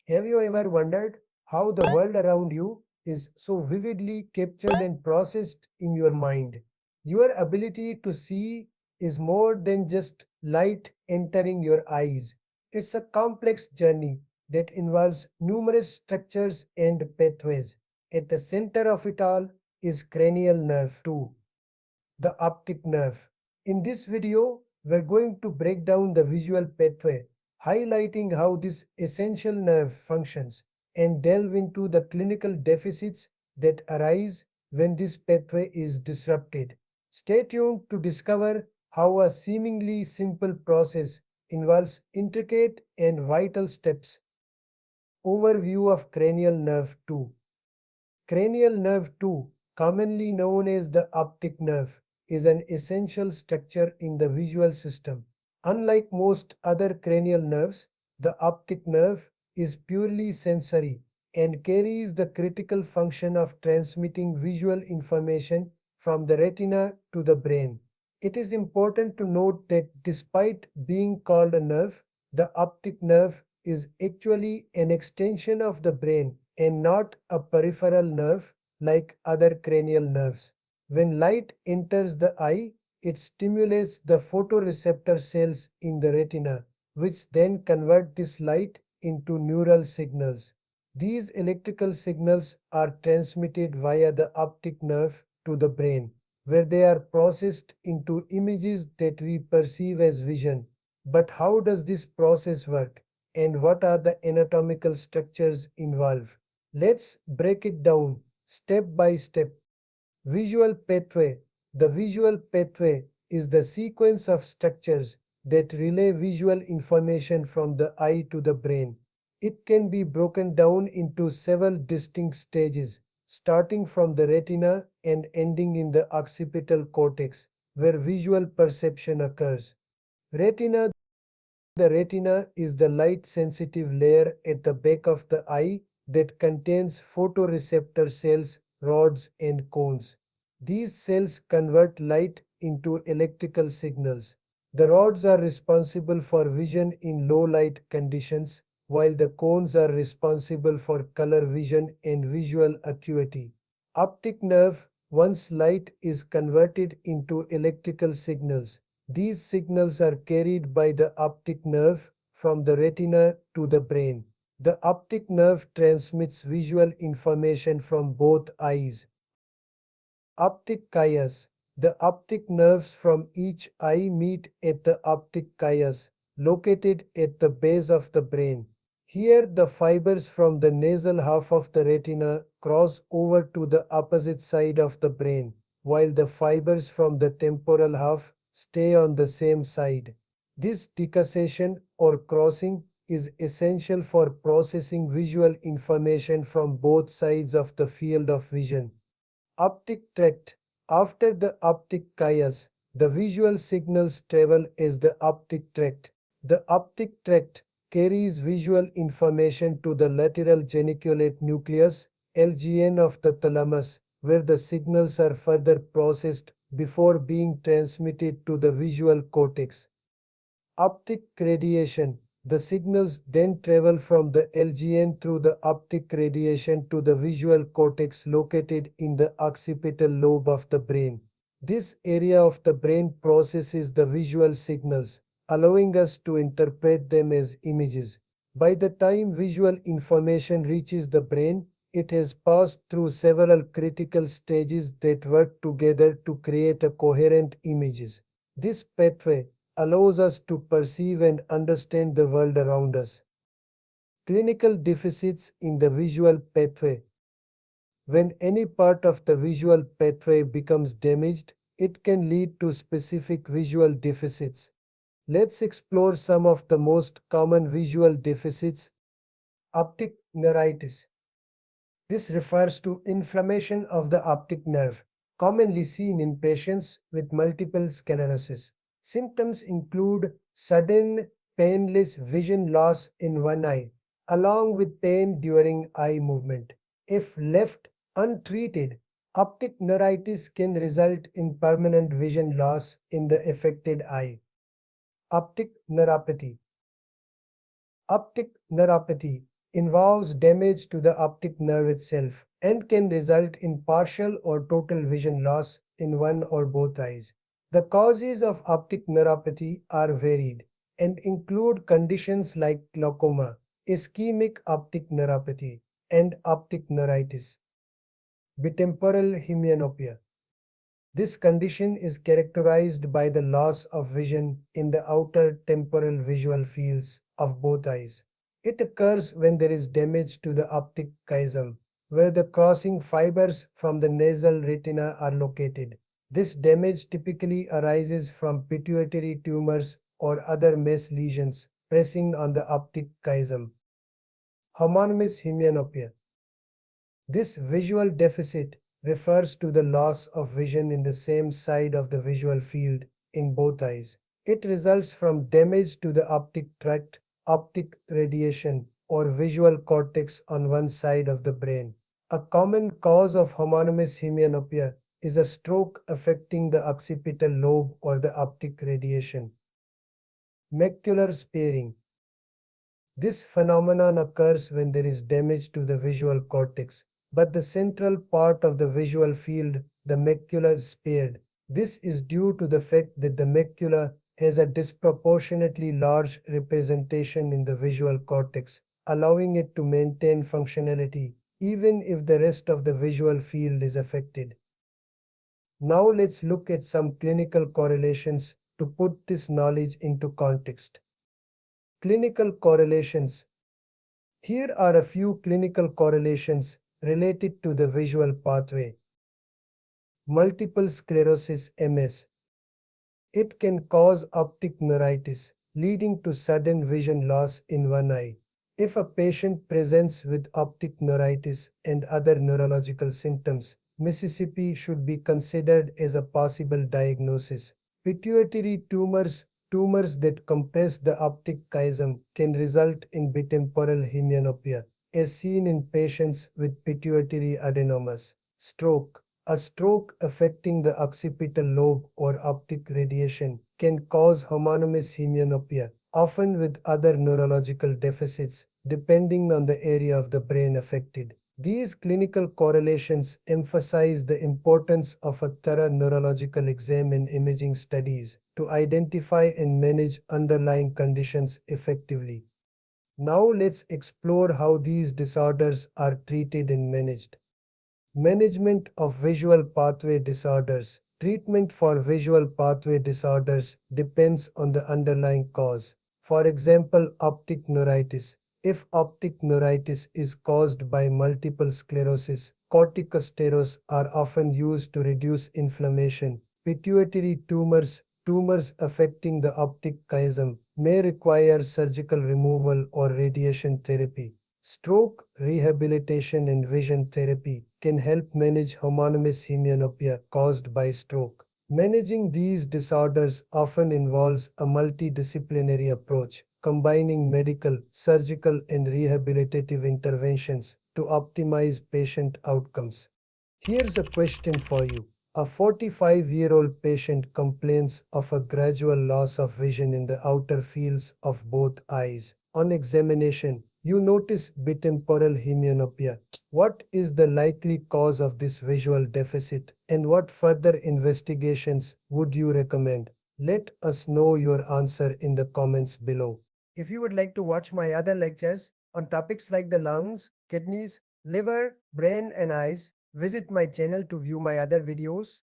Have you ever wondered how the world around you is so vividly captured and processed in your mind? Your ability to see is more than just light entering your eyes. It's a complex journey that involves numerous structures and pathways. At the center of it all is cranial nerve 2, the optic nerve. In this video, we're going to break down the visual pathway, highlighting how this essential nerve functions, and delve into the clinical deficits that arise when this pathway is disrupted. Stay tuned to discover how a seemingly simple process involves intricate and vital steps. Overview of cranial nerve 2. Cranial nerve 2, commonly known as the optic nerve, is an essential structure in the visual system. Unlike most other cranial nerves, the optic nerve is purely sensory and carries the critical function of transmitting visual information from the retina to the brain. It is important to note that despite being called a nerve, the optic nerve is actually an extension of the brain and not a peripheral nerve like other cranial nerves. When light enters the eye, it stimulates the photoreceptor cells in the retina, which then convert this light into neural signals. These electrical signals are transmitted via the optic nerve to the brain, where they are processed into images that we perceive as vision. But how does this process work? And what are the anatomical structures involved? Let's break it down step by step. Visual pathway. The visual pathway is the sequence of structures that relay visual information from the eye to the brain. It can be broken down into several distinct stages, starting from the retina and ending in the occipital cortex, where visual perception occurs. Retina. The retina is the light sensitive layer at the back of the eye that contains photoreceptor cells, rods, and cones. These cells convert light into electrical signals. The rods are responsible for vision in low light conditions, while the cones are responsible for color vision and visual acuity. Optic nerve, once light is converted into electrical signals. These signals are carried by the optic nerve from the retina to the brain. The optic nerve transmits visual information from both eyes. Optic chiasm. The optic nerves from each eye meet at the optic chiasm, located at the base of the brain. Here, the fibers from the nasal half of the retina cross over to the opposite side of the brain, while the fibers from the temporal half stay on the same side. This decussation or crossing is essential for processing visual information from both sides of the field of vision. Optic tract. After the optic chiasm, the visual signals travel as the optic tract. The optic tract carries visual information to the lateral geniculate nucleus (LGN) of the thalamus, where the signals are further processed before being transmitted to the visual cortex. Optic radiation. The signals then travel from the LGN through the optic radiation to the visual cortex located in the occipital lobe of the brain. This area of the brain processes the visual signals, allowing us to interpret them as images. By the time visual information reaches the brain, it has passed through several critical stages that work together to create a coherent images. This pathway allows us to perceive and understand the world around us. Clinical deficits in the visual pathway. When any part of the visual pathway becomes damaged, it can lead to specific visual deficits. Let's explore some of the most common visual deficits. Optic neuritis. This refers to inflammation of the optic nerve, commonly seen in patients with multiple sclerosis. Symptoms include sudden, painless vision loss in one eye, along with pain during eye movement. If left untreated, optic neuritis can result in permanent vision loss in the affected eye. Optic neuropathy. Optic neuropathy involves damage to the optic nerve itself and can result in partial or total vision loss in one or both eyes. The causes of optic neuropathy are varied and include conditions like glaucoma, ischemic optic neuropathy, and optic neuritis. Bitemporal hemianopia. This condition is characterized by the loss of vision in the outer temporal visual fields of both eyes. It occurs when there is damage to the optic chiasm, where the crossing fibers from the nasal retina are located. This damage typically arises from pituitary tumors or other mesh lesions pressing on the optic chiasm. Homonymous hemianopia. This visual deficit refers to the loss of vision in the same side of the visual field in both eyes. It results from damage to the optic tract, optic radiation, or visual cortex on one side of the brain. A common cause of homonymous hemianopia is a stroke affecting the occipital lobe or the optic radiation. Macular sparing. This phenomenon occurs when there is damage to the visual cortex, but the central part of the visual field, the macula, is spared. This is due to the fact that the macula has a disproportionately large representation in the visual cortex, allowing it to maintain functionality even if the rest of the visual field is affected. Now let's look at some clinical correlations to put this knowledge into context. Clinical correlations. Here are a few clinical correlations related to the visual pathway. Multiple sclerosis MS. It can cause optic neuritis, leading to sudden vision loss in one eye. If a patient presents with optic neuritis and other neurological symptoms, Mississippi should be considered as a possible diagnosis. Pituitary tumors, tumors that compress the optic chiasm, can result in bitemporal hemianopia, as seen in patients with pituitary adenomas. Stroke. A stroke affecting the occipital lobe or optic radiation can cause homonymous hemianopia, often with other neurological deficits, depending on the area of the brain affected. These clinical correlations emphasize the importance of a thorough neurological exam and imaging studies to identify and manage underlying conditions effectively. Now let's explore how these disorders are treated and managed. Management of visual pathway disorders. Treatment for visual pathway disorders depends on the underlying cause. For example, optic neuritis. If optic neuritis is caused by multiple sclerosis, corticosteroids are often used to reduce inflammation. Pituitary tumors, tumors affecting the optic chiasm, may require surgical removal or radiation therapy. Stroke rehabilitation and vision therapy can help manage homonymous hemianopia caused by stroke. Managing these disorders often involves a multidisciplinary approach, combining medical, surgical, and rehabilitative interventions to optimize patient outcomes. Here's a question for you. A 45-year-old patient complains of a gradual loss of vision in the outer fields of both eyes. On examination, you notice bitemporal hemianopia. What is the likely cause of this visual deficit, and what further investigations would you recommend? Let us know your answer in the comments below. If you would like to watch my other lectures on topics like the lungs, kidneys, liver, brain, and eyes, visit my channel to view my other videos.